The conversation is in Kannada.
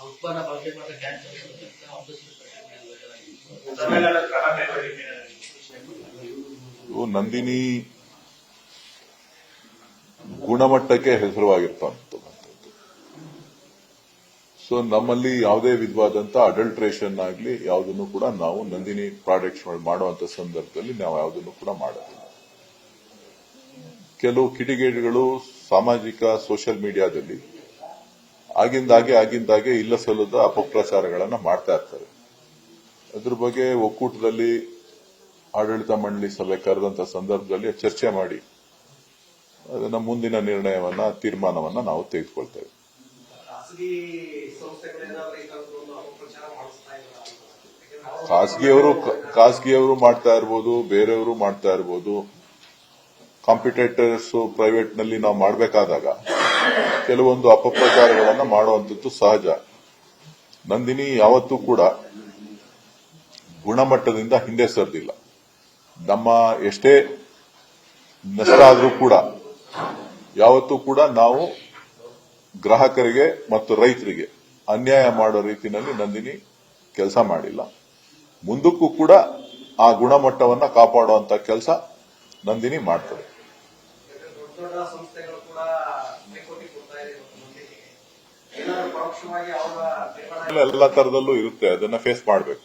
ಉತ್ಪನ್ನ ಬಳಕೆ ಮಾಡಿದ ನಂದಿನಿ ಗುಣಮಟ್ಟಕ್ಕೆ ಹೆಸರುವಾಗಿರ್ತಕ್ಕಂಥದ್ದು. ಸೊ ನಮ್ಮಲ್ಲಿ ಯಾವುದೇ ವಿಧವಾದಂತ ಅಡಲ್ಟ್ರೇಷನ್ ಆಗಲಿ ಯಾವುದನ್ನು ಕೂಡ ನಾವು ನಂದಿನಿ ಪ್ರಾಡಕ್ಟ್ಸ್ ಮಾಡುವಂತ ಸಂದರ್ಭದಲ್ಲಿ ನಾವು ಯಾವುದನ್ನು ಕೂಡ ಮಾಡೋದಿಲ್ಲ. ಕೆಲವು ಕಿಡಿಗೇಡಿಗಳು ಸಾಮಾಜಿಕ ಸೋಷಿಯಲ್ ಮೀಡಿಯಾದಲ್ಲಿ ಆಗಿಂದಾಗೆ ಇಲ್ಲ ಸಲ್ಲದ ಅಪಪ್ರಚಾರಗಳನ್ನು ಮಾಡ್ತಾ ಇರ್ತಾರೆ. ಅದ್ರ ಬಗ್ಗೆ ಒಕ್ಕೂಟದಲ್ಲಿ ಆಡಳಿತ ಮಂಡಳಿ ಸಭೆ ಕರೆದಂತ ಸಂದರ್ಭದಲ್ಲಿ ಚರ್ಚೆ ಮಾಡಿ ಅದನ್ನ ಮುಂದಿನ ತೀರ್ಮಾನವನ್ನ ನಾವು ತೆಗೆದುಕೊಳ್ತೇವೆ. ಖಾಸಗಿಯವರು ಮಾಡ್ತಾ ಇರ್ಬೋದು, ಬೇರೆಯವರು ಮಾಡ್ತಾ ಇರ್ಬೋದು. ಕಾಂಪಿಟೇಟರ್ಸ್ ಪ್ರೈವೇಟ್ ನಲ್ಲಿ ನಾವು ಮಾಡಬೇಕಾದಾಗ ಕೆಲವೊಂದು ಅಪಪ್ರಚಾರಗಳನ್ನು ಮಾಡುವಂಥದ್ದು ಸಹಜ. ನಂದಿನಿ ಯಾವತ್ತೂ ಕೂಡ ಗುಣಮಟ್ಟದಿಂದ ಹಿಂದೆ ಸರಿದಿಲ್ಲ. ನಮ್ಮ ಎಷ್ಟೇ ನಷ್ಟ ಆದರೂ ಕೂಡ ಯಾವತ್ತೂ ಕೂಡ ನಾವು ಗ್ರಾಹಕರಿಗೆ ಮತ್ತು ರೈತರಿಗೆ ಅನ್ಯಾಯ ಮಾಡೋ ರೀತಿಯಲ್ಲಿ ನಂದಿನಿ ಕೆಲಸ ಮಾಡಿಲ್ಲ. ಮುಂದಕ್ಕೂ ಕೂಡ ಆ ಗುಣಮಟ್ಟವನ್ನ ಕಾಪಾಡುವಂತ ಕೆಲಸ ನಂದಿನಿ ಮಾಡ್ತದೆ. ಎಲ್ಲ ತರದಲ್ಲೂ ಇರುತ್ತೆ, ಅದನ್ನ ಫೇಸ್ ಮಾಡಬೇಕು.